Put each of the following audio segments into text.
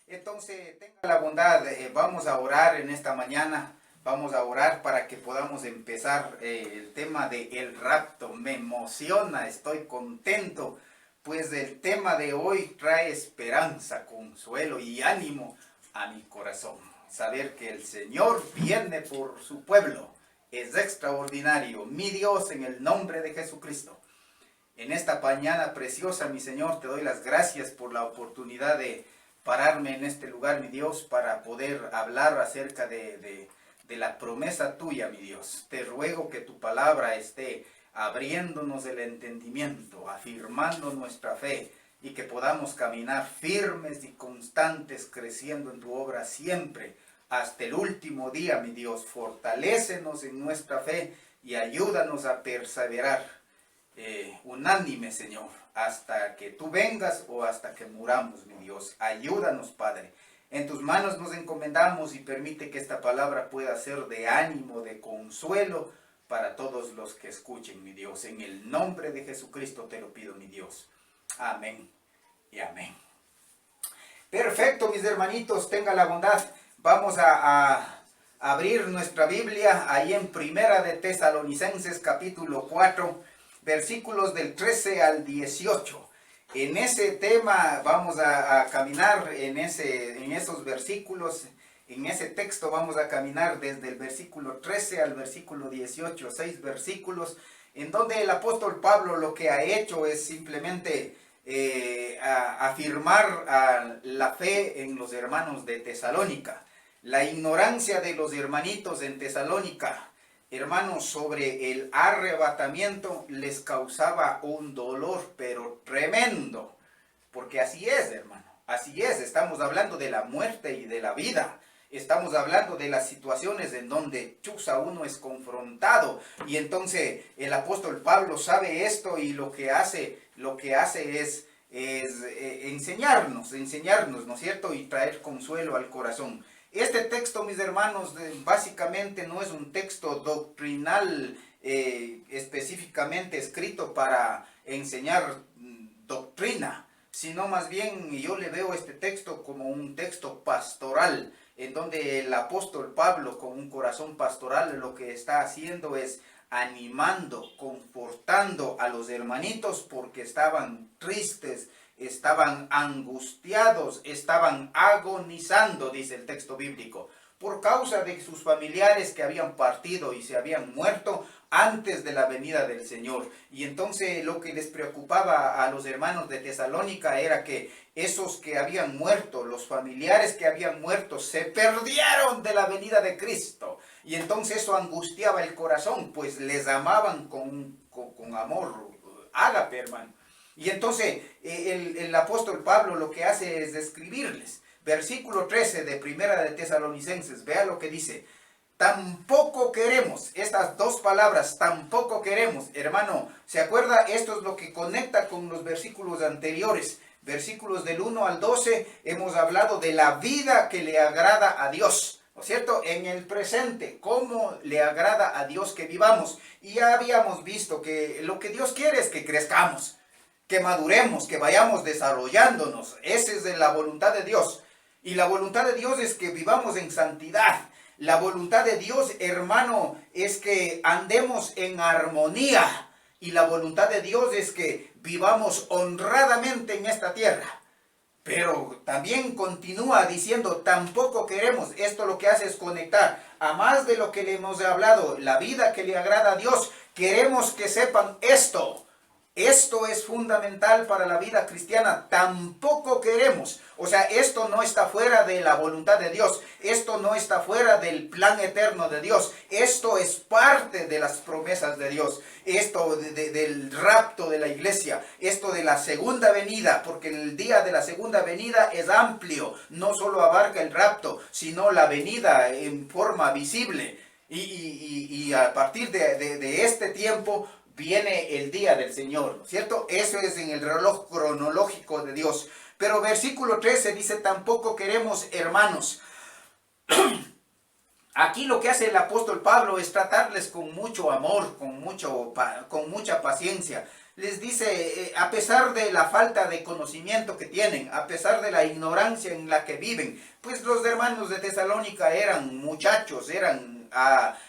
Entonces, tenga la bondad, vamos a orar en esta mañana, vamos a orar para que podamos empezar el tema de el rapto. Me emociona, estoy contento, pues el tema de hoy trae esperanza, consuelo y ánimo a mi corazón. Saber que el Señor viene por su pueblo es extraordinario. Mi Dios, en el nombre de Jesucristo. En esta mañana preciosa, mi Señor, te doy las gracias por la oportunidad de pararme en este lugar, mi Dios, para poder hablar acerca de la promesa tuya, mi Dios. Te ruego que tu palabra esté abriéndonos el entendimiento, afirmando nuestra fe y que podamos caminar firmes y constantes, creciendo en tu obra siempre, hasta el último día, mi Dios. Fortalécenos en nuestra fe y ayúdanos a perseverar. Unánime, Señor, hasta que tú vengas o hasta que muramos, mi Dios. Ayúdanos, Padre. En tus manos nos encomendamos y permite que esta palabra pueda ser de ánimo, de consuelo para todos los que escuchen, mi Dios. En el nombre de Jesucristo te lo pido, mi Dios. Amén y amén. Perfecto, mis hermanitos, tenga la bondad. Vamos a abrir nuestra Biblia ahí en Primera de Tesalonicenses capítulo 4. Versículos del 13 al 18. En ese tema vamos a caminar, en esos versículos, en ese texto vamos a caminar desde el versículo 13 al versículo 18, 6 versículos, en donde el apóstol Pablo lo que ha hecho es simplemente afirmar la fe en los hermanos de Tesalónica. La ignorancia de los hermanitos en Tesalónica, hermanos, sobre el arrebatamiento les causaba un dolor, pero tremendo. Porque así es, hermano. Así es. Estamos hablando de la muerte y de la vida. Estamos hablando de las situaciones en donde chuza uno es confrontado. Y entonces el apóstol Pablo sabe esto y lo que hace es enseñarnos, ¿no es cierto? Y traer consuelo al corazón. Este texto, mis hermanos, básicamente no es un texto doctrinal específicamente escrito para enseñar doctrina, sino más bien yo le veo este texto como un texto pastoral, en donde el apóstol Pablo, con un corazón pastoral, lo que está haciendo es animando, confortando a los hermanitos porque estaban tristes, estaban angustiados, estaban agonizando, dice el texto bíblico, por causa de sus familiares que habían partido y se habían muerto antes de la venida del Señor. Y entonces lo que les preocupaba a los hermanos de Tesalónica era que esos que habían muerto, los familiares que habían muerto, se perdieron de la venida de Cristo. Y entonces eso angustiaba el corazón, pues les amaban con amor ágape, hermano. Y entonces el apóstol Pablo lo que hace es describirles. Versículo 13 de Primera de Tesalonicenses, vea lo que dice. Tampoco queremos, estas dos palabras, tampoco queremos, hermano, ¿se acuerda? Esto es lo que conecta con los versículos anteriores. Versículos del 1 al 12, hemos hablado de la vida que le agrada a Dios, ¿no es cierto? En el presente, cómo le agrada a Dios que vivamos. Y ya habíamos visto que lo que Dios quiere es que crezcamos, que maduremos, que vayamos desarrollándonos. Esa es la voluntad de Dios. Y la voluntad de Dios es que vivamos en santidad. La voluntad de Dios, hermano, es que andemos en armonía. Y la voluntad de Dios es que vivamos honradamente en esta tierra. Pero también continúa diciendo, tampoco queremos. Esto lo que hace es conectar a más de lo que le hemos hablado, la vida que le agrada a Dios. Queremos que sepan esto. Esto es fundamental para la vida cristiana. Tampoco queremos. O sea, esto no está fuera de la voluntad de Dios. Esto no está fuera del plan eterno de Dios. Esto es parte de las promesas de Dios. Esto del rapto de la iglesia. Esto de la segunda venida. Porque el día de la segunda venida es amplio. No solo abarca el rapto, sino la venida en forma visible. Y a partir de este tiempo viene el día del Señor, ¿no es cierto? Eso es en el reloj cronológico de Dios. Pero versículo 13 dice, tampoco queremos, hermanos. Aquí lo que hace el apóstol Pablo es tratarles con mucho amor, con mucha paciencia. les dice, a pesar de la falta de conocimiento que tienen, a pesar de la ignorancia en la que viven, pues los hermanos de Tesalónica eran muchachos, eran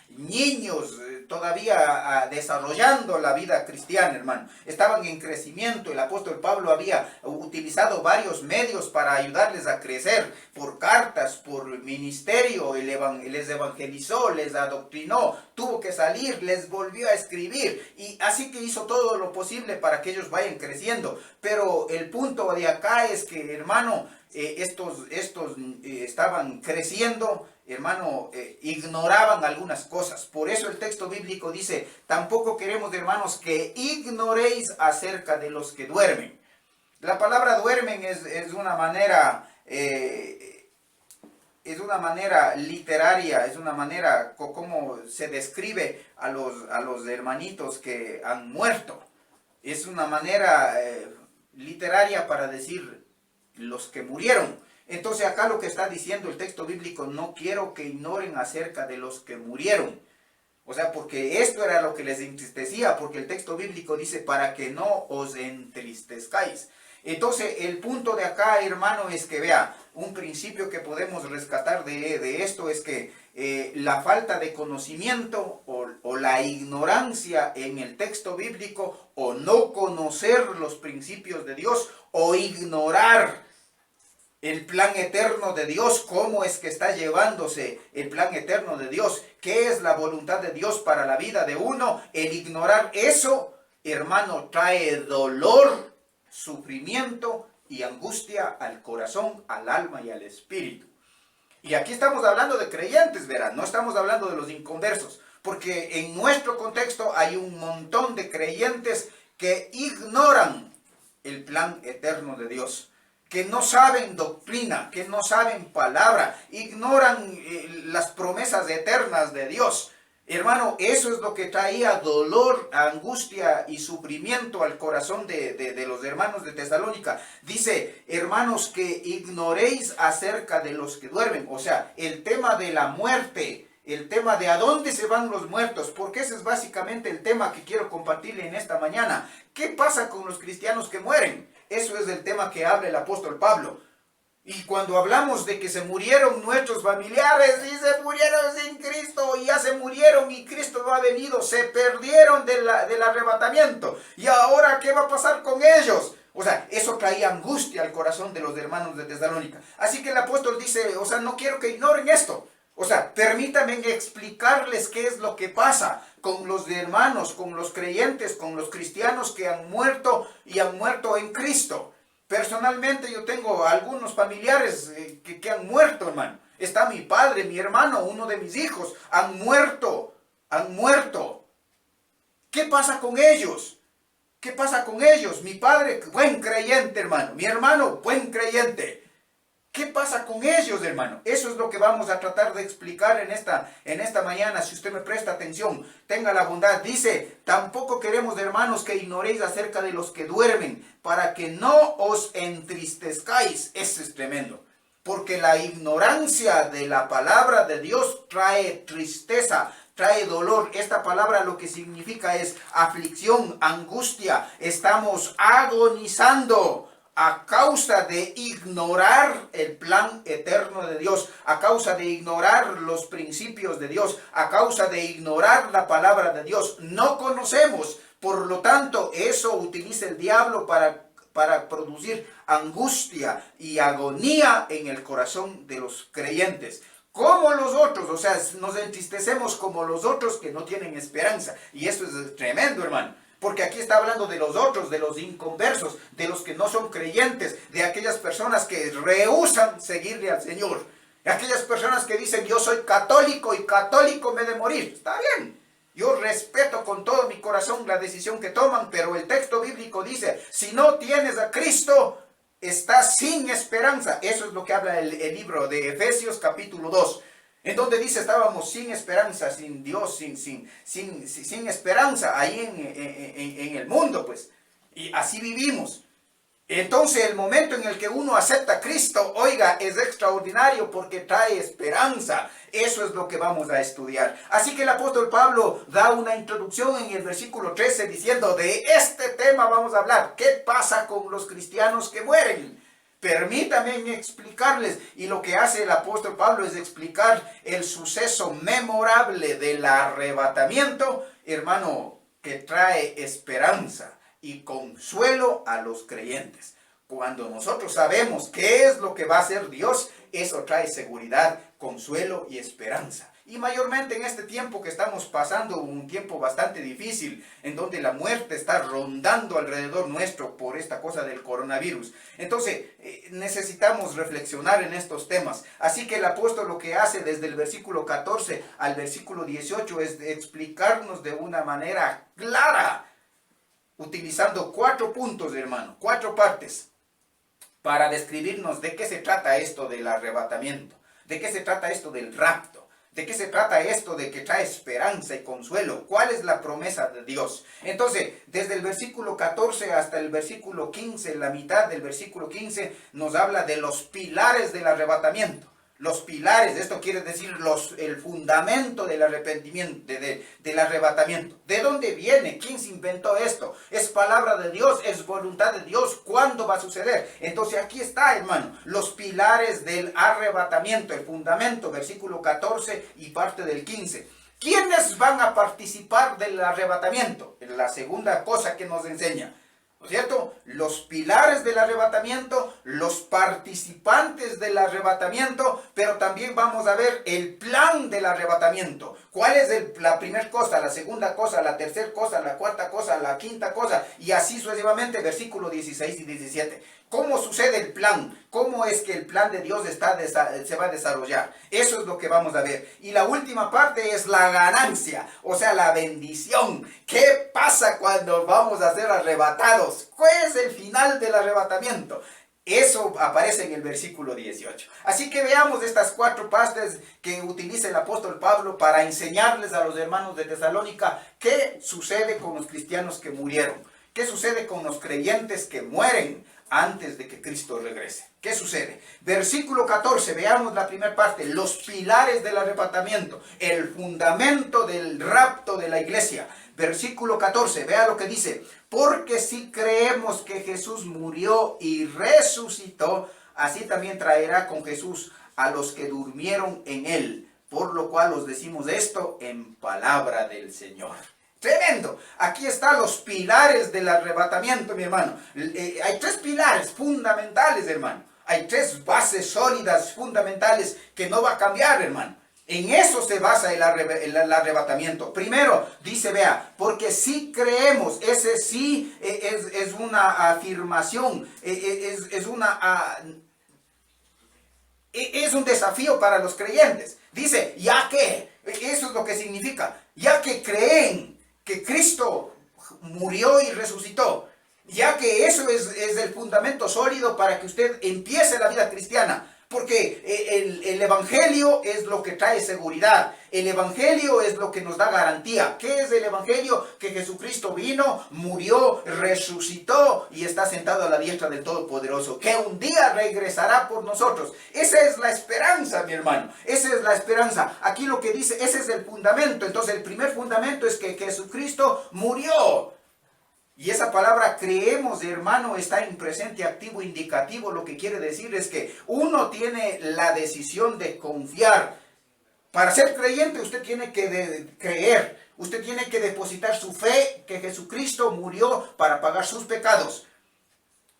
niños todavía desarrollando la vida cristiana, hermano. Estaban en crecimiento. El apóstol Pablo había utilizado varios medios para ayudarles a crecer, por cartas, por ministerio, les evangelizó, les adoctrinó, tuvo que salir, les volvió a escribir, y así que hizo todo lo posible para que ellos vayan creciendo. Pero el punto de acá es que, hermano, estos estaban creciendo, hermano, ignoraban algunas cosas. Por eso el texto bíblico dice, tampoco queremos, hermanos, que ignoréis acerca de los que duermen. La palabra duermen es una manera, literaria, es una manera como se describe a los hermanitos que han muerto. Es una manera literaria para decir los que murieron. Entonces acá lo que está diciendo el texto bíblico, no quiero que ignoren acerca de los que murieron. O sea, porque esto era lo que les entristecía, porque el texto bíblico dice, para que no os entristezcáis. Entonces el punto de acá, hermano, es que vea, un principio que podemos rescatar de esto es que la falta de conocimiento o la ignorancia en el texto bíblico, o no conocer los principios de Dios, o ignorar el plan eterno de Dios, cómo es que está llevándose el plan eterno de Dios, qué es la voluntad de Dios para la vida de uno, el ignorar eso, hermano, trae dolor, sufrimiento y angustia al corazón, al alma y al espíritu. Y aquí estamos hablando de creyentes, verán, no estamos hablando de los inconversos, porque en nuestro contexto hay un montón de creyentes que ignoran el plan eterno de Dios, que no saben doctrina, que no saben palabra, ignoran las promesas eternas de Dios. Hermano, eso es lo que traía dolor, angustia y sufrimiento al corazón de los hermanos de Tesalónica. Dice, hermanos, que ignoréis acerca de los que duermen. O sea, el tema de la muerte, el tema de a dónde se van los muertos, porque ese es básicamente el tema que quiero compartirle en esta mañana. ¿Qué pasa con los cristianos que mueren? Eso es el tema que habla el apóstol Pablo. Y cuando hablamos de que se murieron nuestros familiares, y se murieron sin Cristo, y ya se murieron y Cristo no ha venido, se perdieron del arrebatamiento. ¿Y ahora qué va a pasar con ellos? O sea, eso traía angustia al corazón de los hermanos de Tesalónica. Así que el apóstol dice, o sea, no quiero que ignoren esto. O sea, permítanme explicarles qué es lo que pasa con los hermanos, con los creyentes, con los cristianos que han muerto y han muerto en Cristo. Personalmente yo tengo algunos familiares que han muerto, hermano. Está mi padre, mi hermano, uno de mis hijos. Han muerto, han muerto. ¿Qué pasa con ellos? ¿Qué pasa con ellos? Mi padre, buen creyente, hermano. Mi hermano, buen creyente. ¿Qué pasa con ellos, hermano? Eso es lo que vamos a tratar de explicar en esta mañana. Si usted me presta atención, tenga la bondad. Dice, tampoco queremos, hermanos, que ignoréis acerca de los que duermen, para que no os entristezcáis. Eso es tremendo. Porque la ignorancia de la palabra de Dios trae tristeza, trae dolor. Esta palabra lo que significa es aflicción, angustia. Estamos agonizando a causa de ignorar el plan eterno de Dios, a causa de ignorar los principios de Dios, a causa de ignorar la palabra de Dios. No conocemos, por lo tanto, eso utiliza el diablo para producir angustia y agonía en el corazón de los creyentes. Como los otros, o sea, nos entristecemos como los otros que no tienen esperanza. Y eso es tremendo, hermano. Porque aquí está hablando de los otros, de los inconversos, de los que no son creyentes, de aquellas personas que rehúsan seguirle al Señor. Aquellas personas que dicen, yo soy católico y católico me he de morir. Está bien, yo respeto con todo mi corazón la decisión que toman, pero el texto bíblico dice, si no tienes a Cristo, estás sin esperanza. Eso es lo que habla el libro de Efesios capítulo 2. En donde dice, estábamos sin esperanza, sin Dios, sin esperanza ahí en el mundo, pues. Y así vivimos. Entonces el momento en el que uno acepta a Cristo, oiga, es extraordinario porque trae esperanza. Eso es lo que vamos a estudiar. Así que el apóstol Pablo da una introducción en el versículo 13 diciendo, de este tema vamos a hablar. ¿Qué pasa con los cristianos que mueren? Permítanme explicarles, y lo que hace el apóstol Pablo es explicar el suceso memorable del arrebatamiento, hermano, que trae esperanza y consuelo a los creyentes. Cuando nosotros sabemos qué es lo que va a hacer Dios, eso trae seguridad, consuelo y esperanza. Y mayormente en este tiempo que estamos pasando, un tiempo bastante difícil, en donde la muerte está rondando alrededor nuestro por esta cosa del coronavirus. Entonces, necesitamos reflexionar en estos temas. Así que el apóstol lo que hace desde el versículo 14 al versículo 18 es explicarnos de una manera clara, utilizando 4 puntos, hermano, 4 partes, para describirnos de qué se trata esto del arrebatamiento, de qué se trata esto del rapto, de qué se trata esto de que trae esperanza y consuelo, cuál es la promesa de Dios. Entonces, desde el versículo 14 hasta el versículo 15, la mitad del versículo 15, nos habla de los pilares del arrebatamiento. Los pilares, esto quiere decir el fundamento del arrepentimiento, del arrebatamiento. ¿De dónde viene? ¿Quién se inventó esto? ¿Es palabra de Dios? ¿Es voluntad de Dios? ¿Cuándo va a suceder? Entonces aquí está, hermano, los pilares del arrebatamiento, el fundamento, versículo 14 y parte del 15. ¿Quiénes van a participar del arrebatamiento? Es la segunda cosa que nos enseña. ¿No es cierto? Los pilares del arrebatamiento, los participantes del arrebatamiento, pero también vamos a ver el plan del arrebatamiento. ¿Cuál es la primera cosa, la segunda cosa, la tercera cosa, la cuarta cosa, la quinta cosa? Y así sucesivamente, versículos 16 y 17. ¿Cómo sucede el plan? ¿Cómo es que el plan de Dios se va a desarrollar? Eso es lo que vamos a ver. Y la última parte es la ganancia, o sea, la bendición. ¿Qué pasa cuando vamos a ser arrebatados? ¿Cuál es el final del arrebatamiento? Eso aparece en el versículo 18. Así que veamos estas 4 partes que utiliza el apóstol Pablo para enseñarles a los hermanos de Tesalónica qué sucede con los cristianos que murieron. ¿Qué sucede con los creyentes que mueren antes de que Cristo regrese? ¿Qué sucede? Versículo 14, veamos la primera parte, los pilares del arrebatamiento, el fundamento del rapto de la iglesia. Versículo 14, vea lo que dice, porque si creemos que Jesús murió y resucitó, así también traerá con Jesús a los que durmieron en él, por lo cual os decimos esto en palabra del Señor. Tremendo. Aquí están los pilares del arrebatamiento, mi hermano. Hay 3 pilares fundamentales, hermano. Hay 3 bases sólidas, fundamentales, que no va a cambiar, hermano. En eso se basa el arrebatamiento. Primero, dice, vea, porque si creemos, ese sí es una afirmación, es un desafío para los creyentes. Dice, ya que, eso es lo que significa, ya que creen que Cristo murió y resucitó, ya que eso es el fundamento sólido para que usted empiece la vida cristiana, porque el evangelio es lo que trae seguridad, el evangelio es lo que nos da garantía. ¿Qué es el evangelio? Que Jesucristo vino, murió, resucitó y está sentado a la diestra del Todopoderoso, que un día regresará por nosotros. Esa es la esperanza, mi hermano, esa es la esperanza. Aquí lo que dice, ese es el fundamento. Entonces el primer fundamento es que Jesucristo murió. Y esa palabra creemos, hermano, está en presente activo indicativo. Lo que quiere decir es que uno tiene la decisión de confiar. Para ser creyente usted tiene que creer. Usted tiene que depositar su fe que Jesucristo murió para pagar sus pecados.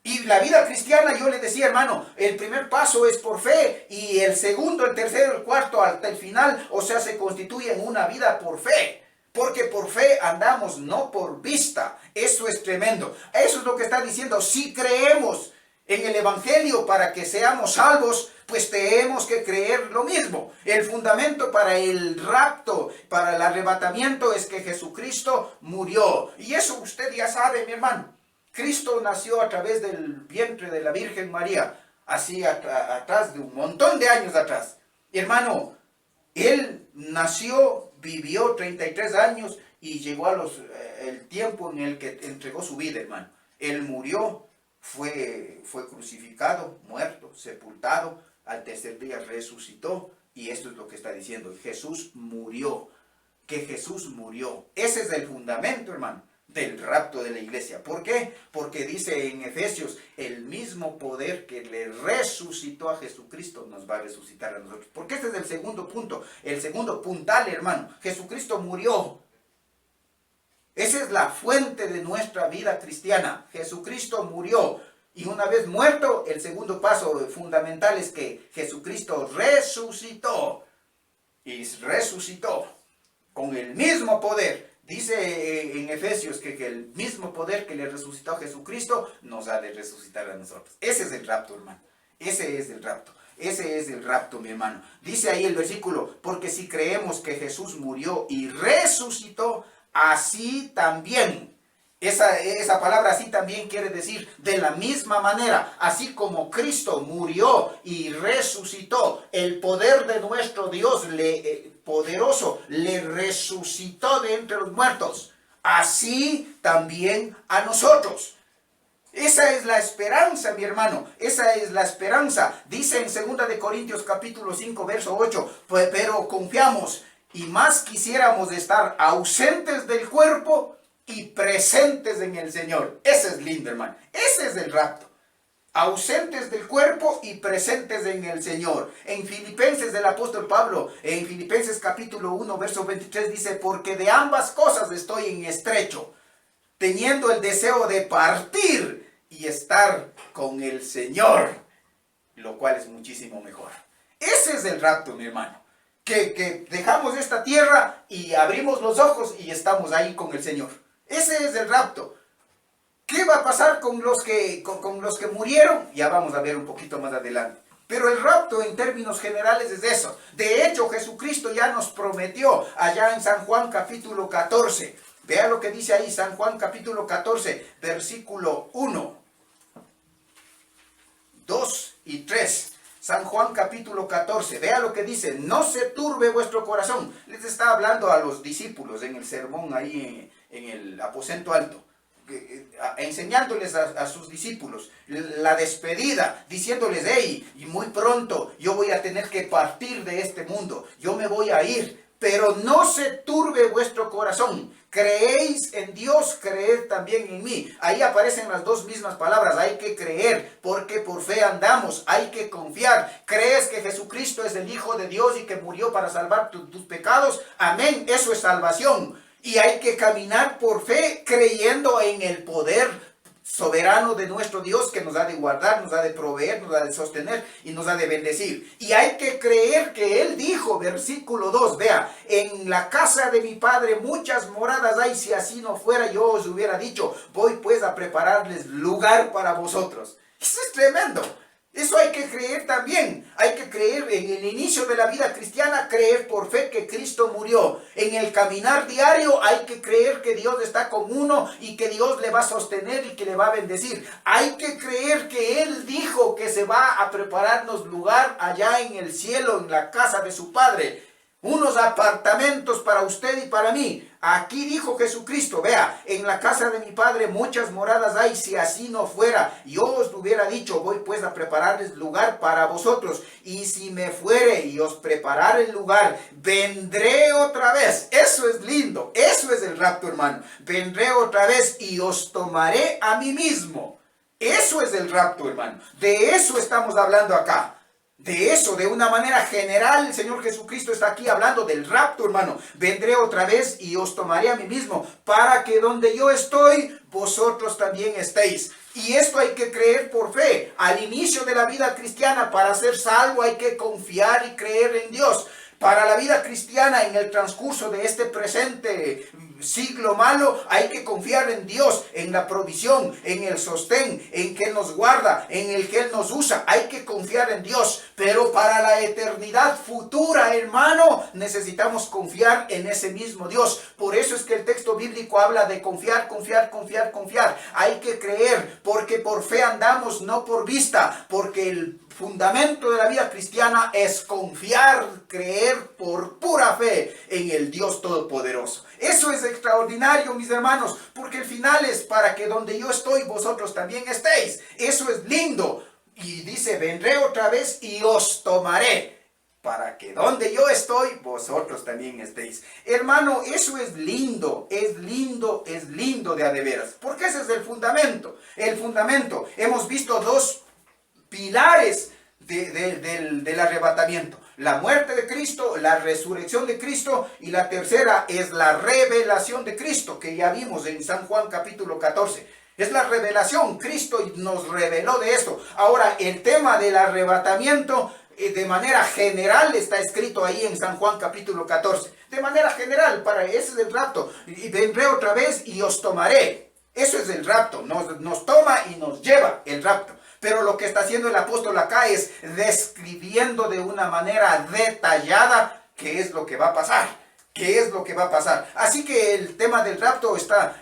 Y la vida cristiana, yo le decía, hermano, el primer paso es por fe. Y el segundo, el tercero, el cuarto, hasta el final, o sea, se constituye en una vida por fe. Porque por fe andamos, no por vista. Eso es tremendo. Eso es lo que está diciendo. Si creemos en el evangelio para que seamos salvos, pues tenemos que creer lo mismo. El fundamento para el rapto, para el arrebatamiento, es que Jesucristo murió. Y eso usted ya sabe, mi hermano. Cristo nació a través del vientre de la Virgen María, así atrás de un montón de años atrás. Hermano, Él nació, vivió 33 años y llegó a el tiempo en el que entregó su vida, hermano. Él murió, fue crucificado, muerto, sepultado, al tercer día resucitó, y esto es lo que está diciendo, Jesús murió, que Jesús murió. Ese es el fundamento, hermano, del rapto de la iglesia. ¿Por qué? Porque dice en Efesios, el mismo poder que le resucitó a Jesucristo nos va a resucitar a nosotros. Porque este es el segundo punto, el segundo puntal, hermano. Jesucristo murió. Esa es la fuente de nuestra vida cristiana. Jesucristo murió. Y una vez muerto, el segundo paso fundamental es que Jesucristo resucitó. Y resucitó con el mismo poder. Dice en Efesios que el mismo poder que le resucitó a Jesucristo nos ha de resucitar a nosotros. Ese es el rapto, hermano. Ese es el rapto. Ese es el rapto, mi hermano. Dice ahí el versículo, porque si creemos que Jesús murió y resucitó, así también. Esa palabra así también quiere decir de la misma manera, así como Cristo murió y resucitó, el poder de nuestro Dios poderoso le resucitó de entre los muertos, así también a nosotros. Esa es la esperanza, mi hermano, esa es la esperanza. Dice en 2 de Corintios capítulo 5, verso 8, pero confiamos y más quisiéramos estar ausentes del cuerpo y presentes en el Señor. Ese es lindo, hermano. Ese es el rapto. Ausentes del cuerpo y presentes en el Señor. En Filipenses del apóstol Pablo, en Filipenses capítulo 1, verso 23 dice, porque de ambas cosas estoy en estrecho, teniendo el deseo de partir y estar con el Señor, lo cual es muchísimo mejor. Ese es el rapto, mi hermano. Que dejamos esta tierra y abrimos los ojos y estamos ahí con el Señor. Ese es el rapto. ¿Qué va a pasar con los que murieron? Ya vamos a ver un poquito más adelante. Pero el rapto en términos generales es eso. De hecho, Jesucristo ya nos prometió allá en San Juan capítulo 14. Vea lo que dice ahí, San Juan capítulo 14, versículo 1, 2 y 3. San Juan capítulo 14, vea lo que dice, no se turbe vuestro corazón. Les está hablando a los discípulos en el sermón ahí en el aposento alto, enseñándoles a sus discípulos la despedida, diciéndoles, hey, y muy pronto yo voy a tener que partir de este mundo, yo me voy a ir, pero no se turbe vuestro corazón. Creéis en Dios, creed también en mí. Ahí aparecen las dos mismas palabras. Hay que creer, porque por fe andamos. Hay que confiar. ¿Crees que Jesucristo es el Hijo de Dios y que murió para salvar tus pecados? Amén. Eso es salvación. Y hay que caminar por fe, creyendo en el poder soberano de nuestro Dios, que nos ha de guardar, nos ha de proveer, nos ha de sostener y nos ha de bendecir. Y hay que creer que Él dijo, versículo 2, vea, en la casa de mi Padre muchas moradas hay, si así no fuera yo os hubiera dicho, voy pues a prepararles lugar para vosotros. Eso es tremendo. Eso hay que creer también. Hay que creer en el inicio de la vida cristiana, creer por fe que Cristo murió. En el caminar diario hay que creer que Dios está con uno y que Dios le va a sostener y que le va a bendecir. Hay que creer que Él dijo que se va a prepararnos lugar allá en el cielo, en la casa de su Padre. Unos apartamentos para usted y para mí. Aquí dijo Jesucristo, vea, en la casa de mi Padre muchas moradas hay, si así no fuera, yo os hubiera dicho, voy pues a prepararles lugar para vosotros, y si me fuere y os preparare el lugar, vendré otra vez. Eso es lindo, eso es el rapto, hermano. Vendré otra vez y os tomaré a mí mismo. Eso es el rapto, hermano. De eso estamos hablando acá. De eso, de una manera general, el Señor Jesucristo está aquí hablando del rapto, hermano. Vendré otra vez y os tomaré a mí mismo, para que donde yo estoy, vosotros también estéis. Y esto hay que creer por fe. Al inicio de la vida cristiana, para ser salvo, hay que confiar y creer en Dios. Para la vida cristiana, en el transcurso de este presente siglo malo, hay que confiar en Dios, en la provisión, en el sostén, en que Él nos guarda, en el que Él nos usa. Hay que confiar en Dios, pero para la eternidad futura, hermano, necesitamos confiar en ese mismo Dios. Por eso es que el texto bíblico habla de confiar, confiar, confiar, confiar. Hay que creer, porque por fe andamos, no por vista, porque el fundamento de la vida cristiana es confiar, creer por pura fe en el Dios Todopoderoso. Eso es extraordinario, mis hermanos, porque el final es para que donde yo estoy, vosotros también estéis. Eso es lindo. Y dice, vendré otra vez y os tomaré, para que donde yo estoy, vosotros también estéis. Hermano, eso es lindo, es lindo, es lindo de a de veras. Porque ese es el fundamento. El fundamento, hemos visto dos pilares del arrebatamiento: la muerte de Cristo, la resurrección de Cristo, y la tercera es la revelación de Cristo, que ya vimos en San Juan capítulo 14. Es la revelación, Cristo nos reveló de esto. Ahora, el tema del arrebatamiento, de manera general, está escrito ahí en San Juan capítulo 14. De manera general, ese es el rapto. Y vendré otra vez y os tomaré. Eso es el rapto, nos toma y nos lleva el rapto. Pero lo que está haciendo el apóstol acá es describiendo de una manera detallada qué es lo que va a pasar. ¿Qué es lo que va a pasar? Así que el tema del rapto está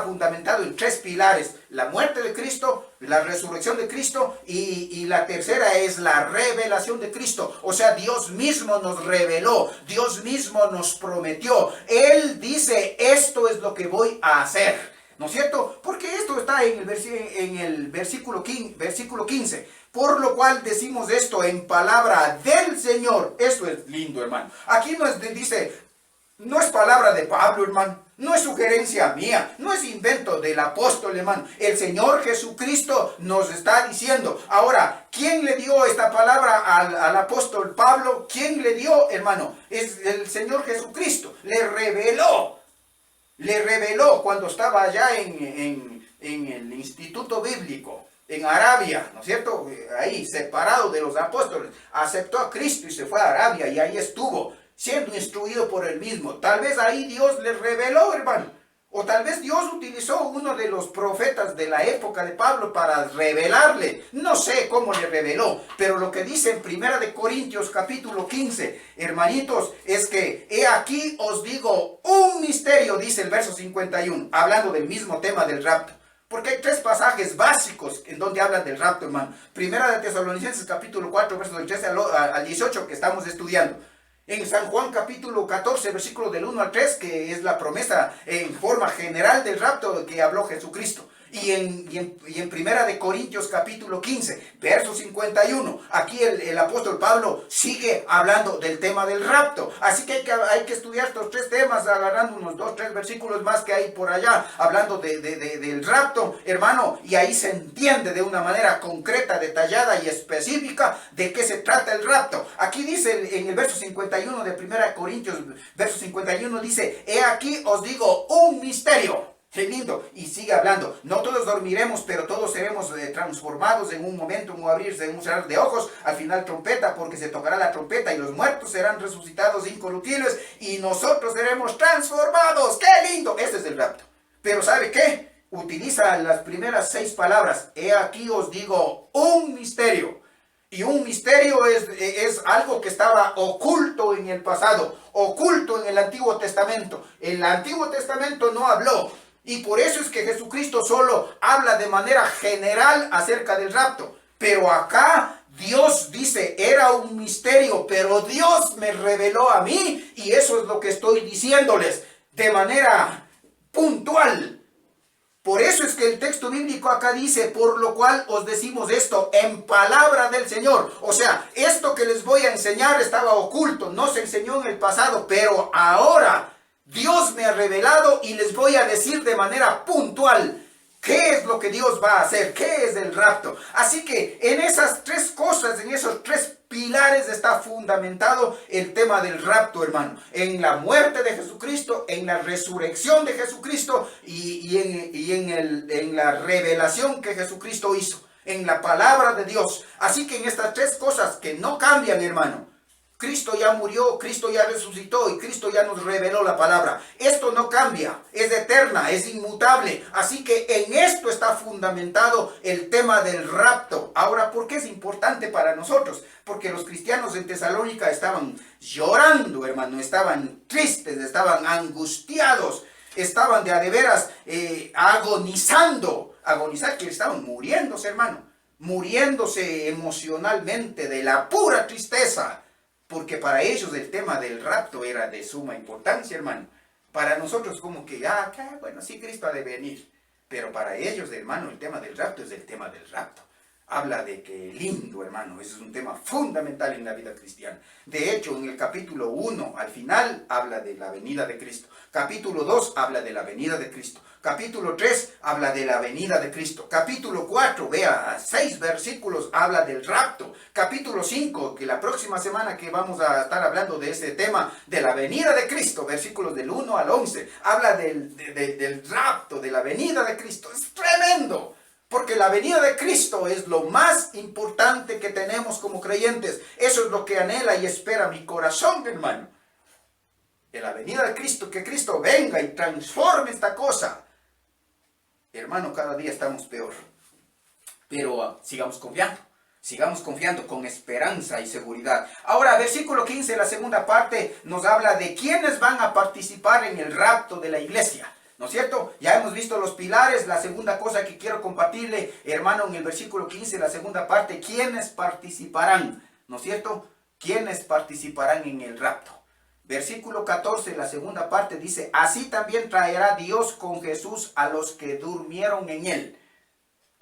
fundamentado en tres pilares: la muerte de Cristo, la resurrección de Cristo y la tercera es la revelación de Cristo. O sea, Dios mismo nos reveló, Dios mismo nos prometió. Él dice, esto es lo que voy a hacer. ¿No es cierto? Porque esto está en el versículo 15. Por lo cual decimos esto en palabra del Señor. Esto es lindo, hermano. Aquí no es palabra de Pablo, hermano. No es sugerencia mía. No es invento del apóstol, hermano. El Señor Jesucristo nos está diciendo. Ahora, ¿quién le dio esta palabra al apóstol Pablo? ¿Quién le dio, hermano? Es el Señor Jesucristo. Le reveló cuando estaba allá en el Instituto Bíblico, en Arabia, ¿no es cierto? Ahí, separado de los apóstoles, aceptó a Cristo y se fue a Arabia y ahí estuvo, siendo instruido por él mismo. Tal vez ahí Dios le reveló, hermano. O tal vez Dios utilizó uno de los profetas de la época de Pablo para revelarle. No sé cómo le reveló, pero lo que dice en 1 Corintios capítulo 15, hermanitos, es que he aquí os digo un misterio, dice el verso 51, hablando del mismo tema del rapto. Porque hay tres pasajes básicos en donde hablan del rapto, hermano. 1 Tesalonicenses capítulo 4, versos del 13 al 18 que estamos estudiando. En San Juan capítulo 14, versículo del 1 al 3, que es la promesa en forma general del rapto que habló Jesucristo. Y en Primera de Corintios capítulo 15, verso 51, aquí el apóstol Pablo sigue hablando del tema del rapto. Así que hay que estudiar estos tres temas, agarrando unos 2, 3 versículos más que hay por allá, hablando del rapto, hermano, y ahí se entiende de una manera concreta, detallada y específica de qué se trata el rapto. Aquí dice en el verso 51 de Primera Corintios, verso 51, dice, he aquí os digo un misterio. Qué lindo. Y sigue hablando. No todos dormiremos, pero todos seremos transformados en un momento, en un abrirse, en un cerrar de ojos. Al final trompeta, porque se tocará la trompeta y los muertos serán resucitados incorruptibles y nosotros seremos transformados. ¡Qué lindo! Este es el rapto. Pero ¿sabe qué? Utiliza las primeras 6 palabras. He aquí os digo un misterio. Y un misterio es algo que estaba oculto en el pasado, oculto en el Antiguo Testamento. El Antiguo Testamento no habló. Y por eso es que Jesucristo solo habla de manera general acerca del rapto. Pero acá Dios dice, era un misterio, pero Dios me reveló a mí. Y eso es lo que estoy diciéndoles de manera puntual. Por eso es que el texto bíblico acá dice, por lo cual os decimos esto en palabra del Señor. O sea, esto que les voy a enseñar estaba oculto, no se enseñó en el pasado, pero ahora Dios me ha revelado y les voy a decir de manera puntual qué es lo que Dios va a hacer, qué es el rapto. Así que en esas tres cosas, en esos tres pilares está fundamentado el tema del rapto, hermano. En la muerte de Jesucristo, en la resurrección de Jesucristo y en la revelación que Jesucristo hizo, en la palabra de Dios. Así que en estas tres cosas que no cambian, hermano. Cristo ya murió, Cristo ya resucitó y Cristo ya nos reveló la palabra. Esto no cambia, es eterna, es inmutable. Así que en esto está fundamentado el tema del rapto. Ahora, ¿por qué es importante para nosotros? Porque los cristianos en Tesalónica estaban llorando, hermano, estaban tristes, estaban angustiados, estaban de a de veras agonizando. Agonizar, que estaban muriéndose, hermano, muriéndose emocionalmente de la pura tristeza. Porque para ellos el tema del rapto era de suma importancia, hermano. Para nosotros como que, bueno, sí, Cristo ha de venir. Pero para ellos, hermano, el tema del rapto es el tema del rapto. Habla de que lindo, hermano, ese es un tema fundamental en la vida cristiana. De hecho, en el capítulo 1, al final, habla de la venida de Cristo. Capítulo 2, habla de la venida de Cristo. Capítulo 3, habla de la venida de Cristo. Capítulo 4, vea, 6 versículos, habla del rapto. Capítulo 5, que la próxima semana que vamos a estar hablando de ese tema, de la venida de Cristo, versículos del 1 al 11, habla del rapto, de la venida de Cristo. Es tremendo. Porque la venida de Cristo es lo más importante que tenemos como creyentes. Eso es lo que anhela y espera mi corazón, hermano. En la venida de Cristo, que Cristo venga y transforme esta cosa. Hermano, cada día estamos peor. Pero sigamos confiando con esperanza y seguridad. Ahora, versículo 15, la segunda parte, nos habla de quiénes van a participar en el rapto de la iglesia. ¿No es cierto? Ya hemos visto los pilares. La segunda cosa que quiero compartirle, hermano, en el versículo 15, la segunda parte, ¿quiénes participarán? ¿No es cierto? ¿Quiénes participarán en el rapto? Versículo 14, la segunda parte dice, así también traerá Dios con Jesús a los que durmieron en él.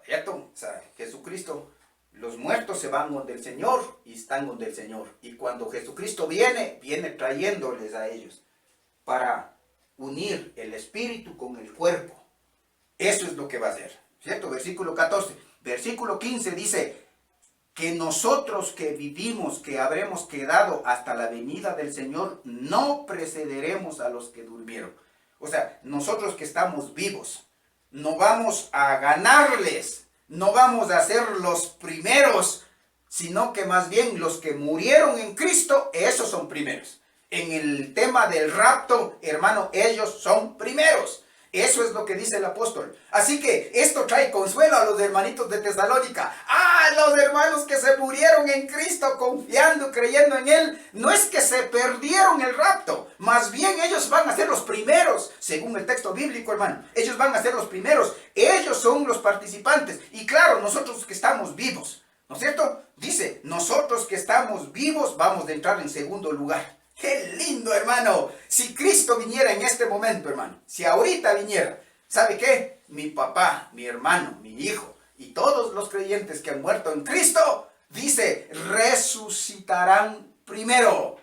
¿Cierto? O sea, Jesucristo, los muertos se van donde el Señor y están donde el Señor. Y cuando Jesucristo viene trayéndoles a ellos para unir el espíritu con el cuerpo. Eso es lo que va a hacer, ¿cierto? Versículo 14. Versículo 15 dice que nosotros que vivimos, que habremos quedado hasta la venida del Señor, no precederemos a los que durmieron. O sea, nosotros que estamos vivos, no vamos a ganarles, no vamos a ser los primeros, sino que más bien los que murieron en Cristo, esos son primeros. En el tema del rapto, hermano, ellos son primeros. Eso es lo que dice el apóstol. Así que esto trae consuelo a los hermanitos de Tesalónica. Los hermanos que se murieron en Cristo, confiando, creyendo en Él, no es que se perdieron el rapto. Más bien ellos van a ser los primeros, según el texto bíblico, hermano. Ellos van a ser los primeros. Ellos son los participantes. Y claro, nosotros que estamos vivos, ¿no es cierto? Dice, nosotros que estamos vivos vamos a entrar en segundo lugar. ¡Qué lindo, hermano! Si Cristo viniera en este momento, hermano, si ahorita viniera, ¿sabe qué? Mi papá, mi hermano, mi hijo y todos los creyentes que han muerto en Cristo, dice, resucitarán primero.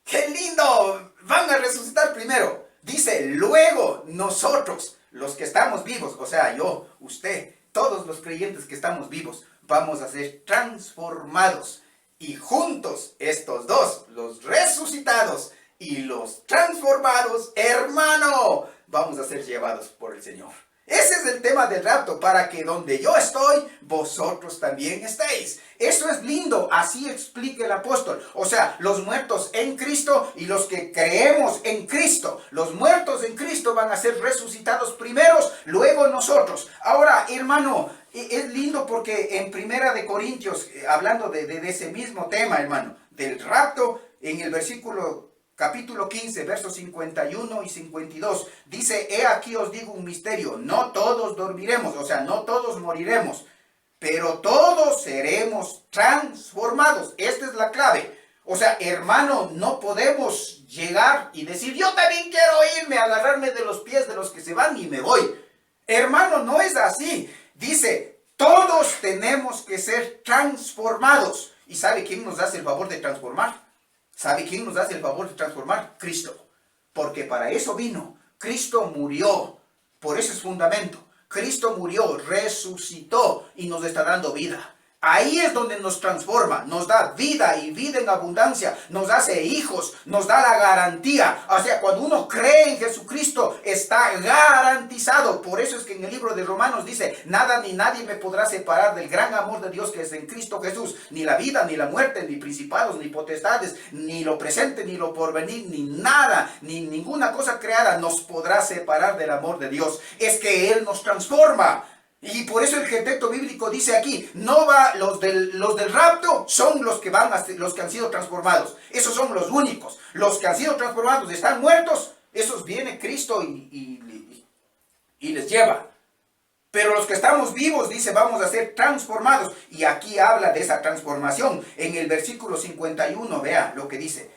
¡Qué lindo! Van a resucitar primero. Dice, luego nosotros, los que estamos vivos, o sea, yo, usted, todos los creyentes que estamos vivos, vamos a ser transformados. Y juntos, estos dos, los resucitados y los transformados, hermano, vamos a ser llevados por el Señor. Ese es el tema del rapto, para que donde yo estoy, vosotros también estéis. Eso es lindo, así explica el apóstol. O sea, los muertos en Cristo y los que creemos en Cristo. Los muertos en Cristo van a ser resucitados primeros, luego nosotros. Ahora, hermano, es lindo porque en Primera de Corintios, hablando de ese mismo tema, hermano, del rapto, en el capítulo 15, versos 51 y 52, dice, he aquí os digo un misterio, no todos dormiremos, o sea, no todos moriremos, pero todos seremos transformados. Esta es la clave. O sea, hermano, no podemos llegar y decir, yo también quiero irme, agarrarme de los pies de los que se van y me voy. Hermano, no es así. Dice, todos tenemos que ser transformados. ¿Y sabe quién nos hace el favor de transformar? ¿Sabe quién nos hace el favor de transformar? Cristo. Porque para eso vino. Cristo murió. Por eso es fundamento. Cristo murió, resucitó y nos está dando vida. Ahí es donde nos transforma, nos da vida y vida en abundancia, nos hace hijos, nos da la garantía. O sea, cuando uno cree en Jesucristo, está garantizado. Por eso es que en el libro de Romanos dice, nada ni nadie me podrá separar del gran amor de Dios que es en Cristo Jesús. Ni la vida, ni la muerte, ni principados, ni potestades, ni lo presente, ni lo porvenir, ni nada, ni ninguna cosa creada nos podrá separar del amor de Dios. Es que Él nos transforma. Y por eso el texto bíblico dice aquí, no va, los del rapto son los que han sido transformados. Esos son los únicos. Los que han sido transformados están muertos. Esos viene Cristo y les lleva. Pero los que estamos vivos, dice, vamos a ser transformados. Y aquí habla de esa transformación. En el versículo 51, vea lo que dice.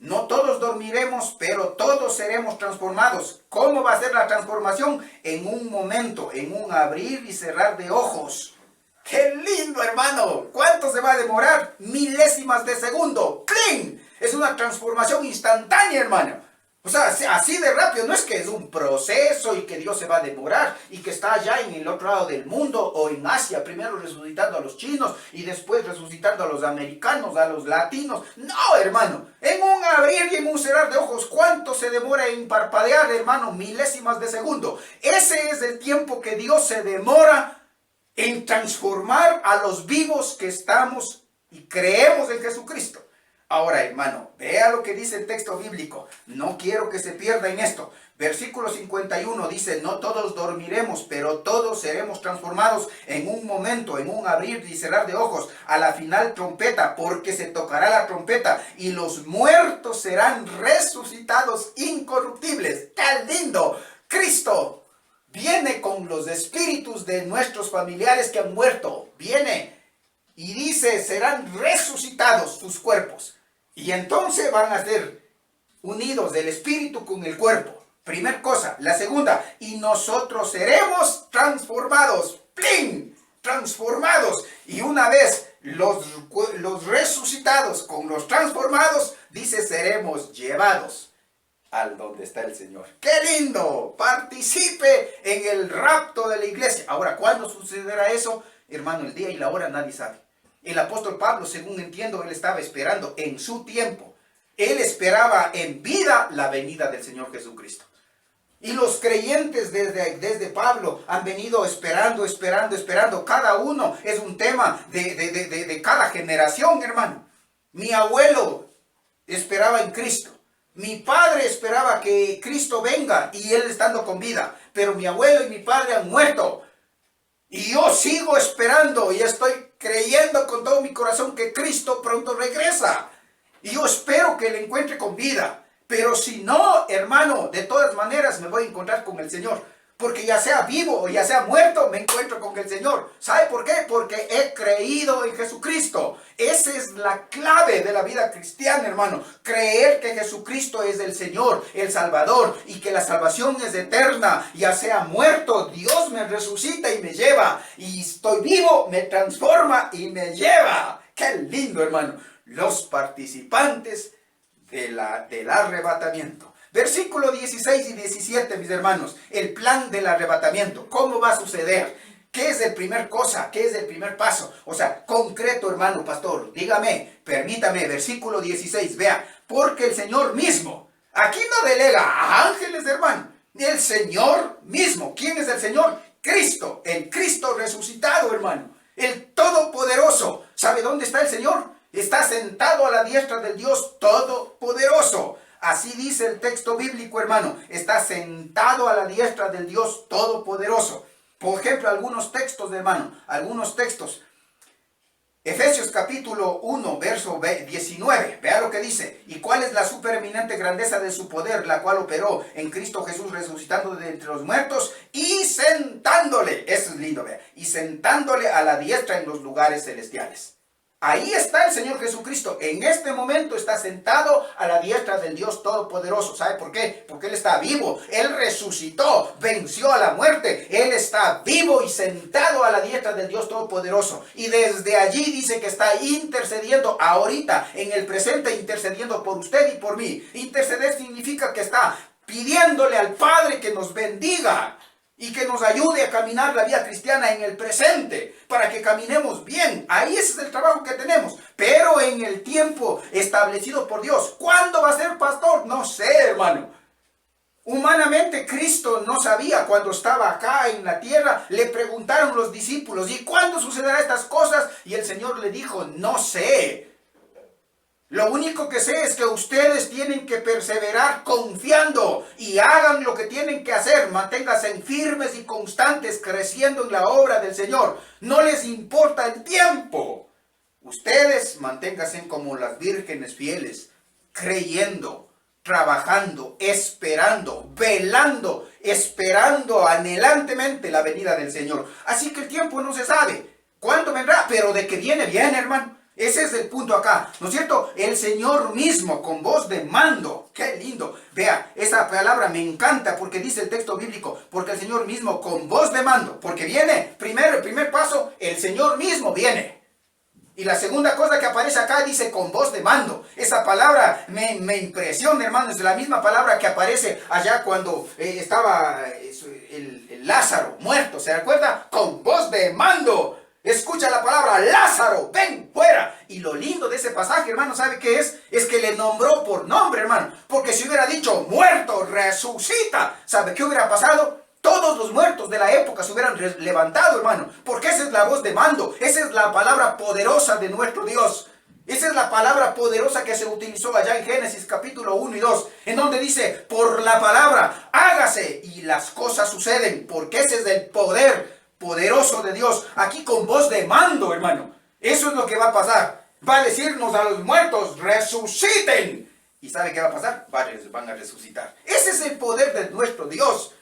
No todos dormiremos, pero todos seremos transformados. ¿Cómo va a ser la transformación? En un momento, en un abrir y cerrar de ojos. ¡Qué lindo, hermano! ¿Cuánto se va a demorar? Milésimas de segundo. ¡Cling! Es una transformación instantánea, hermano. O sea, así de rápido. No es que es un proceso y que Dios se va a demorar y que está allá en el otro lado del mundo o en Asia, primero resucitando a los chinos y después resucitando a los americanos, a los latinos. No, hermano. En un abrir y en un cerrar de ojos, ¿cuánto se demora en parpadear, hermano? Milésimas de segundo. Ese es el tiempo que Dios se demora en transformar a los vivos que estamos y creemos en Jesucristo. Ahora, hermano, vea lo que dice el texto bíblico. No quiero que se pierda en esto. Versículo 51 dice, no todos dormiremos, pero todos seremos transformados en un momento, en un abrir y cerrar de ojos, a la final trompeta, porque se tocará la trompeta y los muertos serán resucitados incorruptibles. ¡Qué lindo! Cristo viene con los espíritus de nuestros familiares que han muerto. Viene y dice, serán resucitados sus cuerpos. Y entonces van a ser unidos del espíritu con el cuerpo. Primer cosa. La segunda, y nosotros seremos transformados. ¡Plin! Transformados. Y una vez los resucitados con los transformados, dice, seremos llevados al donde está el Señor. ¡Qué lindo! Participe en el rapto de la iglesia. Ahora, ¿cuándo sucederá eso? Hermano, el día y la hora nadie sabe. El apóstol Pablo, según entiendo, él estaba esperando en su tiempo. Él esperaba en vida la venida del Señor Jesucristo. Y los creyentes desde Pablo han venido esperando. Cada uno es un tema de cada generación, hermano. Mi abuelo esperaba en Cristo. Mi padre esperaba que Cristo venga y él estando con vida. Pero mi abuelo y mi padre han muerto. Y yo sigo esperando y estoy creyendo con todo mi corazón que Cristo pronto regresa. Y yo espero que le encuentre con vida. Pero si no, hermano, de todas maneras me voy a encontrar con el Señor. Porque ya sea vivo o ya sea muerto, me encuentro con el Señor. ¿Sabe por qué? Porque he creído en Jesucristo. Esa es la clave de la vida cristiana, hermano. Creer que Jesucristo es el Señor, el Salvador, y que la salvación es eterna. Ya sea muerto, Dios me resucita y me lleva. Y estoy vivo, me transforma y me lleva. ¡Qué lindo, hermano! Los participantes del arrebatamiento. Versículo 16 y 17, mis hermanos. El plan del arrebatamiento. ¿Cómo va a suceder? ¿Qué es el primer cosa? ¿Qué es el primer paso? O sea, concreto, hermano pastor. Dígame, permítame, versículo 16. Vea, porque el Señor mismo. Aquí no delega a ángeles, hermano. El Señor mismo. ¿Quién es el Señor? Cristo. El Cristo resucitado, hermano. El Todopoderoso. ¿Sabe dónde está el Señor? Está sentado a la diestra del Dios Todopoderoso. Así dice el texto bíblico, hermano. Está sentado a la diestra del Dios Todopoderoso. Por ejemplo, algunos textos, hermano. Algunos textos. Efesios capítulo 1, verso 19. Vea lo que dice. ¿Y cuál es la supereminente grandeza de su poder, la cual operó en Cristo Jesús resucitando de entre los muertos y sentándole? Eso es lindo, vea. Y sentándole a la diestra en los lugares celestiales. Ahí está el Señor Jesucristo. En este momento está sentado a la diestra del Dios Todopoderoso. ¿Sabe por qué? Porque Él está vivo. Él resucitó, venció a la muerte. Él está vivo y sentado a la diestra del Dios Todopoderoso. Y desde allí dice que está intercediendo ahorita, en el presente, intercediendo por usted y por mí. Interceder significa que está pidiéndole al Padre que nos bendiga y que nos ayude a caminar la vida cristiana en el presente, para que caminemos bien. Ahí ese es el trabajo que tenemos, pero en el tiempo establecido por Dios. ¿Cuándo va a ser pastor? No sé, hermano. Humanamente Cristo no sabía cuando estaba acá en la tierra. Le preguntaron los discípulos, ¿y cuándo sucederán estas cosas? Y el Señor le dijo, no sé. Lo único que sé es que ustedes tienen que perseverar confiando y hagan lo que tienen que hacer. Manténganse firmes y constantes creciendo en la obra del Señor. No les importa el tiempo. Ustedes manténganse como las vírgenes fieles, creyendo, trabajando, esperando, velando, esperando anhelantemente la venida del Señor. Así que el tiempo no se sabe cuándo vendrá, pero de que viene, viene, hermano. Ese es el punto acá, ¿no es cierto? El Señor mismo con voz de mando. ¡Qué lindo! Vea, esa palabra me encanta porque dice el texto bíblico, porque el Señor mismo con voz de mando, porque viene, primero, el primer paso, el Señor mismo viene. Y la segunda cosa que aparece acá dice con voz de mando. Esa palabra me impresiona, hermano. Es la misma palabra que aparece allá cuando estaba el Lázaro muerto. ¿Se recuerda? Con voz de mando. Escucha la palabra, Lázaro, ven fuera. Y lo lindo de ese pasaje, hermano, ¿sabe qué es? Es que le nombró por nombre, hermano. Porque si hubiera dicho, muerto, resucita, ¿sabe qué hubiera pasado? Todos los muertos de la época se hubieran levantado, hermano. Porque esa es la voz de mando. Esa es la palabra poderosa de nuestro Dios. Esa es la palabra poderosa que se utilizó allá en Génesis capítulo 1 y 2. En donde dice, por la palabra, hágase y las cosas suceden. Porque ese es el poder poderoso de Dios. Aquí con voz de mando, hermano. Eso es lo que va a pasar. Va a decirnos a los muertos, resuciten. ¿Y sabe qué va a pasar? Van a resucitar. Ese es el poder de nuestro Dios.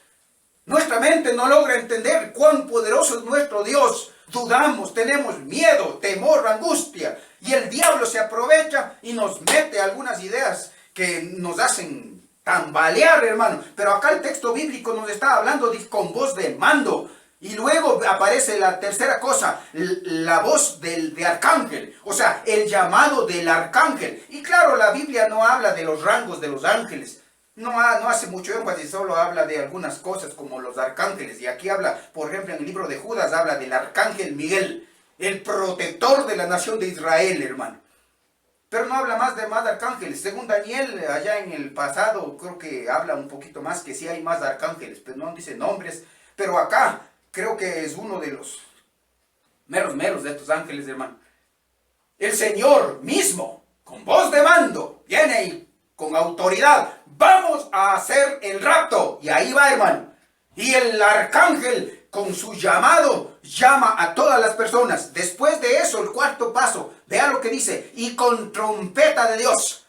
Nuestra mente no logra entender cuán poderoso es nuestro Dios. Dudamos, tenemos miedo, temor, angustia. Y el diablo se aprovecha y nos mete algunas ideas que nos hacen tambalear, hermano. Pero acá el texto bíblico nos está hablando con voz de mando. Y luego aparece la tercera cosa, la voz de arcángel, o sea, el llamado del arcángel. Y claro, la Biblia no habla de los rangos de los ángeles, no hace mucho énfasis, solo habla de algunas cosas como los arcángeles. Y aquí habla, por ejemplo, en el libro de Judas habla del arcángel Miguel, el protector de la nación de Israel, hermano. Pero no habla más de arcángeles. Según Daniel, allá en el pasado, creo que habla un poquito más que sí hay más arcángeles, pero no dice nombres. Pero acá creo que es uno de los meros de estos ángeles, hermano. El Señor mismo, con voz de mando, viene y con autoridad, vamos a hacer el rapto. Y ahí va, hermano. Y el arcángel, con su llamado, llama a todas las personas. Después de eso, el cuarto paso, vea lo que dice, y con trompeta de Dios.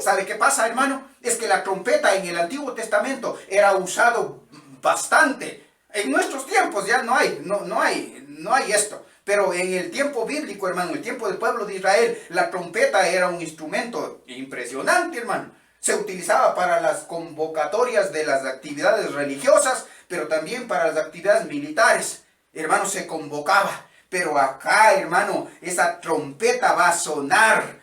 ¿Sabe qué pasa, hermano? Es que la trompeta en el Antiguo Testamento era usado bastante. En nuestros tiempos ya no hay esto. Pero en el tiempo bíblico, hermano, en el tiempo del pueblo de Israel, la trompeta era un instrumento impresionante, hermano. Se utilizaba para las convocatorias de las actividades religiosas, pero también para las actividades militares. Hermano, se convocaba. Pero acá, hermano, esa trompeta va a sonar.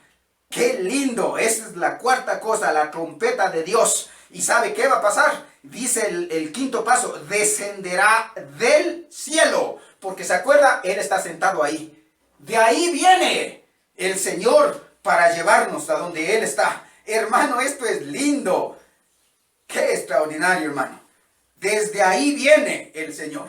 ¡Qué lindo! Esa es la cuarta cosa, la trompeta de Dios. ¿Y sabe qué va a pasar? Dice el quinto paso, descenderá del cielo. Porque se acuerda, Él está sentado ahí. De ahí viene el Señor para llevarnos a donde Él está. Hermano, esto es lindo. Qué extraordinario, hermano. Desde ahí viene el Señor.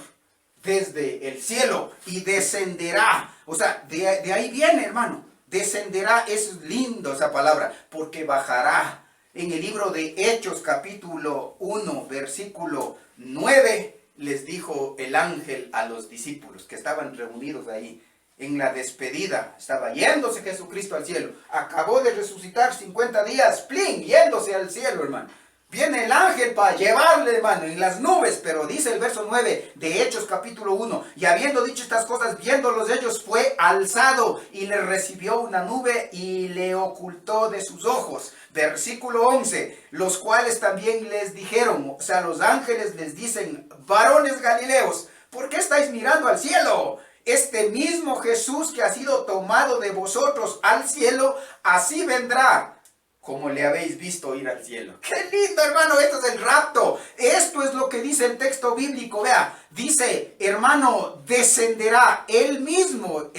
Desde el cielo. Y descenderá. O sea, de ahí viene, hermano. Descenderá, es lindo esa palabra. Porque bajará. En el libro de Hechos capítulo 1, versículo 9, les dijo el ángel a los discípulos que estaban reunidos ahí en la despedida. Estaba yéndose Jesucristo al cielo. Acabó de resucitar 50 días, ¡plin!, yéndose al cielo, hermano. Viene el ángel para llevarle, hermano, en las nubes. Pero dice el verso 9 de Hechos capítulo 1. Y habiendo dicho estas cosas, viéndolos ellos, fue alzado y le recibió una nube y le ocultó de sus ojos. Versículo 11. Los cuales también les dijeron, o sea, los ángeles les dicen, varones galileos, ¿por qué estáis mirando al cielo? Este mismo Jesús que ha sido tomado de vosotros al cielo, así vendrá como le habéis visto ir al cielo. ¡Qué lindo, hermano! Esto es el rapto. Esto es lo que dice el texto bíblico. Vea, dice, hermano, descenderá el mismo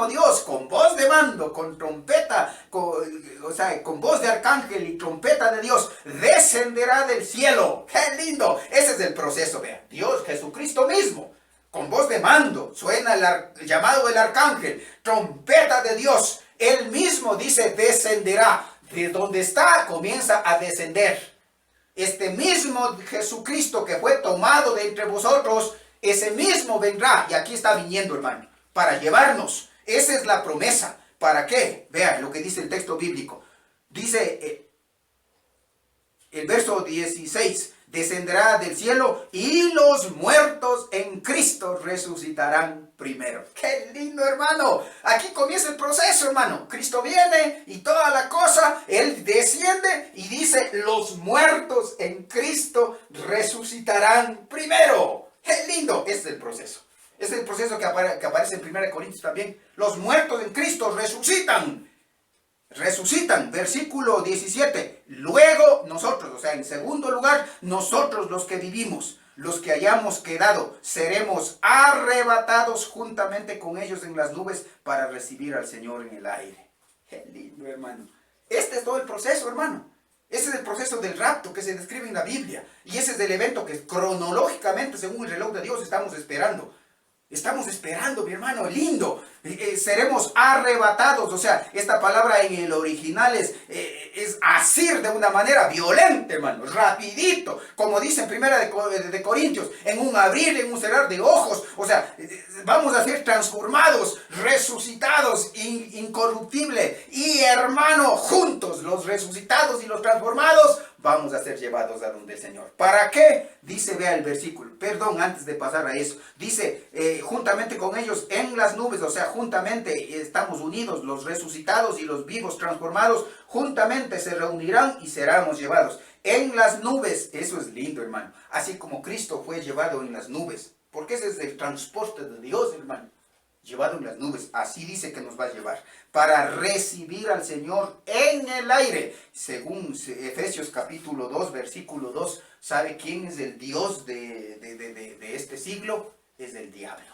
Dios, con voz de mando, con trompeta, con voz de arcángel y trompeta de Dios, descenderá del cielo. ¡Qué lindo! Ese es el proceso, vea. Dios, Jesucristo mismo, con voz de mando, suena el llamado del arcángel, trompeta de Dios. Él mismo dice, descenderá. De donde está, comienza a descender. Este mismo Jesucristo que fue tomado de entre vosotros, ese mismo vendrá. Y aquí está viniendo, hermano, para llevarnos. Esa es la promesa. ¿Para qué? Vean lo que dice el texto bíblico. Dice el verso 16. descenderá del cielo y los muertos en Cristo resucitarán primero. ¡Qué lindo, hermano! Aquí comienza el proceso, hermano. Cristo viene y toda la cosa, Él desciende y dice, los muertos en Cristo resucitarán primero. ¡Qué lindo! Este es el proceso. Este es el proceso que aparece en 1 Corintios también. Los muertos en Cristo resucitan. Resucitan, versículo 17. Luego nosotros, o sea, en segundo lugar, nosotros los que vivimos, los que hayamos quedado, seremos arrebatados juntamente con ellos en las nubes para recibir al Señor en el aire. Qué lindo, hermano. Este es todo el proceso, hermano. Ese es el proceso del rapto que se describe en la Biblia. Y ese es el evento que cronológicamente, según el reloj de Dios, estamos esperando. Estamos esperando, mi hermano, lindo. Seremos arrebatados. O sea, esta palabra en el original es asir de una manera violenta, hermano. Rapidito. Como dice en Primera de Corintios. En un abrir, en un cerrar de ojos. O sea, vamos a ser transformados, resucitados, incorruptible. Y hermano, juntos, los resucitados y los transformados, vamos a ser llevados a donde el Señor. ¿Para qué? Dice, vea el versículo. Perdón, antes de pasar a eso. Dice, juntamente con ellos en las nubes, o sea, juntamente estamos unidos, los resucitados y los vivos transformados, juntamente se reunirán y seremos llevados. En las nubes, eso es lindo, hermano. Así como Cristo fue llevado en las nubes. Porque ese es el transporte de Dios, hermano. Llevado en las nubes, así dice que nos va a llevar, para recibir al Señor en el aire. Según Efesios capítulo 2, versículo 2, ¿sabe quién es el Dios de este siglo? Es el diablo.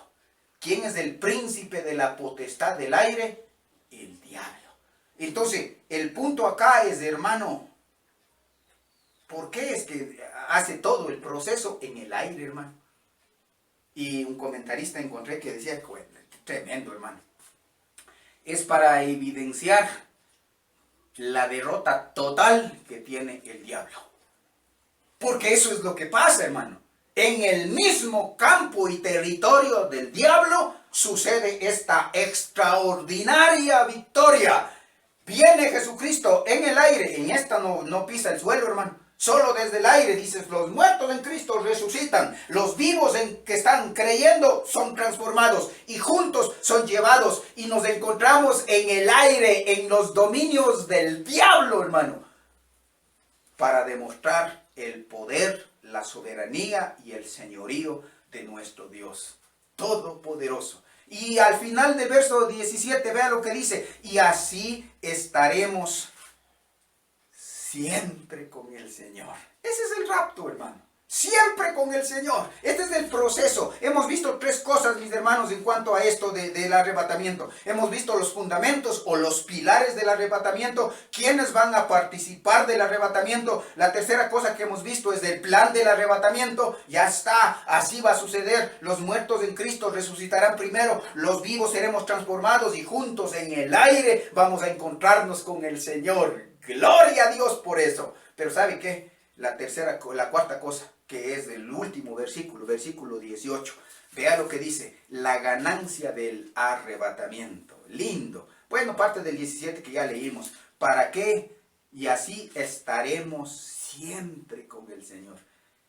¿Quién es el príncipe de la potestad del aire? El diablo. Entonces, el punto acá es, hermano, ¿por qué es que hace todo el proceso en el aire, hermano? Y un comentarista encontré que decía, tremendo, hermano. Es para evidenciar la derrota total que tiene el diablo. Porque eso es lo que pasa, hermano. En el mismo campo y territorio del diablo sucede esta extraordinaria victoria. Viene Jesucristo en el aire. En esta no pisa el suelo, hermano. Solo desde el aire, dices, los muertos en Cristo resucitan. Los vivos que están creyendo son transformados. Y juntos son llevados. Y nos encontramos en el aire, en los dominios del diablo, hermano. Para demostrar el poder, la soberanía y el señorío de nuestro Dios Todopoderoso. Y al final del verso 17, vea lo que dice. Y así estaremos siempre con el Señor. Ese es el rapto, hermano. Siempre con el Señor. Este es el proceso. Hemos visto tres cosas, mis hermanos, en cuanto a esto del arrebatamiento. Hemos visto los fundamentos o los pilares del arrebatamiento. ¿Quiénes van a participar del arrebatamiento? La tercera cosa que hemos visto es el plan del arrebatamiento. Ya está. Así va a suceder. Los muertos en Cristo resucitarán primero. Los vivos seremos transformados y juntos en el aire vamos a encontrarnos con el Señor. Gloria a Dios por eso. Pero ¿sabe qué? La cuarta cosa, que es el último versículo, versículo 18. Vea lo que dice, la ganancia del arrebatamiento. Lindo. Bueno, parte del 17 que ya leímos. ¿Para qué? Y así estaremos siempre con el Señor.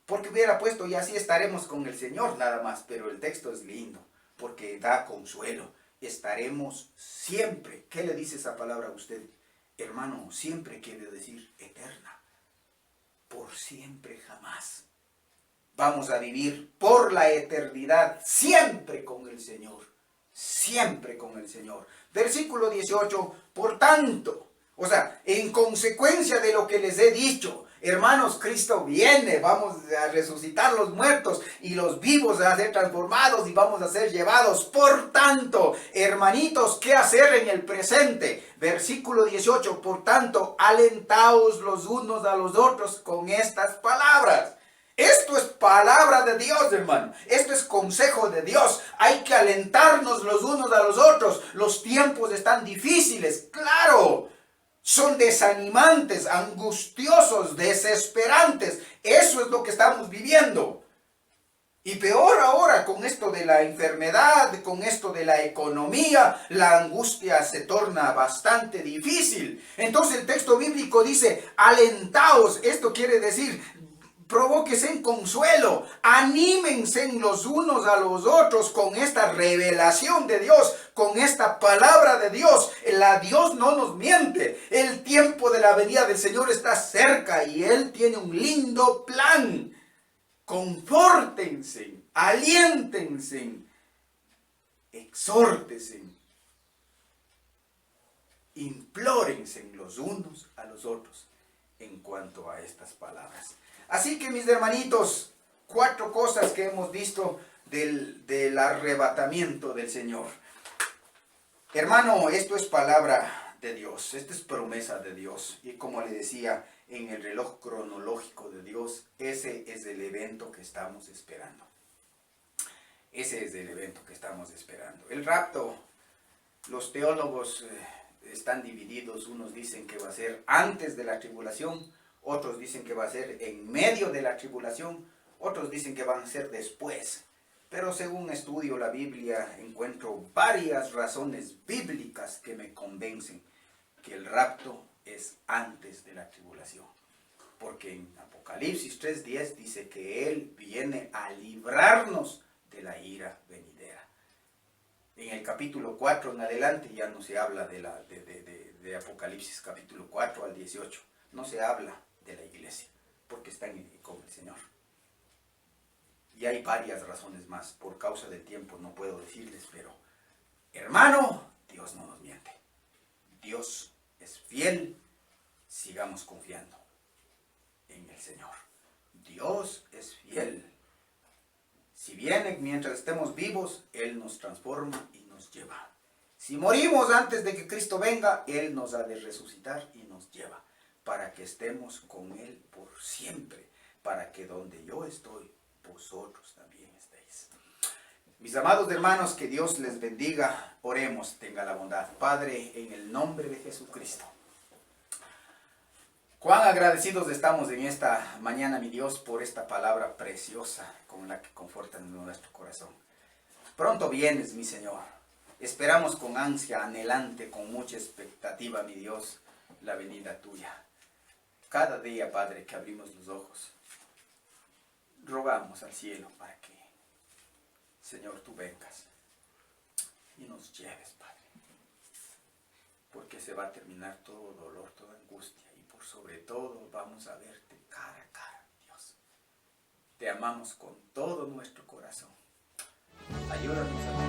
Porque hubiera puesto, y así estaremos con el Señor nada más. Pero el texto es lindo, porque da consuelo. Estaremos siempre. ¿Qué le dice esa palabra a usted? Hermano, siempre quiere decir eterna. Por siempre jamás. Vamos a vivir por la eternidad siempre con el Señor. Siempre con el Señor. Versículo 18. Por tanto, o sea, en consecuencia de lo que les he dicho, hermanos, Cristo viene, vamos a resucitar los muertos y los vivos a ser transformados y vamos a ser llevados. Por tanto, hermanitos, ¿qué hacer en el presente? Versículo 18, por tanto, alentaos los unos a los otros con estas palabras. Esto es palabra de Dios, hermano. Esto es consejo de Dios. Hay que alentarnos los unos a los otros. Los tiempos están difíciles, claro. Son desanimantes, angustiosos, desesperantes. Eso es lo que estamos viviendo. Y peor ahora con esto de la enfermedad, con esto de la economía, la angustia se torna bastante difícil. Entonces el texto bíblico dice, alentaos. Esto quiere decir, provóquense en consuelo, anímense los unos a los otros con esta revelación de Dios, con esta palabra de Dios. Dios no nos miente, el tiempo de la venida del Señor está cerca y Él tiene un lindo plan. Confórtense, aliéntense, exhórtense, implórense los unos a los otros en cuanto a estas palabras. Así que, mis hermanitos, 4 cosas que hemos visto del arrebatamiento del Señor. Hermano, esto es palabra de Dios, esto es promesa de Dios. Y como le decía, en el reloj cronológico de Dios, ese es el evento que estamos esperando. Ese es el evento que estamos esperando. El rapto, los teólogos están divididos. Unos dicen que va a ser antes de la tribulación, otros dicen que va a ser en medio de la tribulación, otros dicen que van a ser después. Pero según estudio la Biblia, encuentro varias razones bíblicas que me convencen que el rapto es antes de la tribulación. Porque en Apocalipsis 3:10 dice que Él viene a librarnos de la ira venidera. En el capítulo 4 en adelante ya no se habla de Apocalipsis capítulo 4 al 18. No se habla de la iglesia, porque están con el Señor. Y hay varias razones más. Por causa del tiempo no puedo decirles, pero hermano, Dios no nos miente. Dios es fiel. Sigamos confiando en el Señor. Dios es fiel. Si viene mientras estemos vivos, Él nos transforma y nos lleva. Si morimos antes de que Cristo venga, Él nos ha de resucitar y nos lleva, para que estemos con Él por siempre, para que donde yo estoy, vosotros también estéis. Mis amados hermanos, que Dios les bendiga. Oremos, tenga la bondad. Padre, en el nombre de Jesucristo. Cuán agradecidos estamos en esta mañana, mi Dios, por esta palabra preciosa con la que confortan nuestro corazón. Pronto vienes, mi Señor. Esperamos con ansia, anhelante, con mucha expectativa, mi Dios, la venida tuya. Cada día, Padre, que abrimos los ojos, rogamos al cielo para que, Señor, tú vengas y nos lleves, Padre. Porque se va a terminar todo dolor, toda angustia. Sobre todo vamos a verte cara a cara, Dios. Te amamos con todo nuestro corazón. Ayúdanos a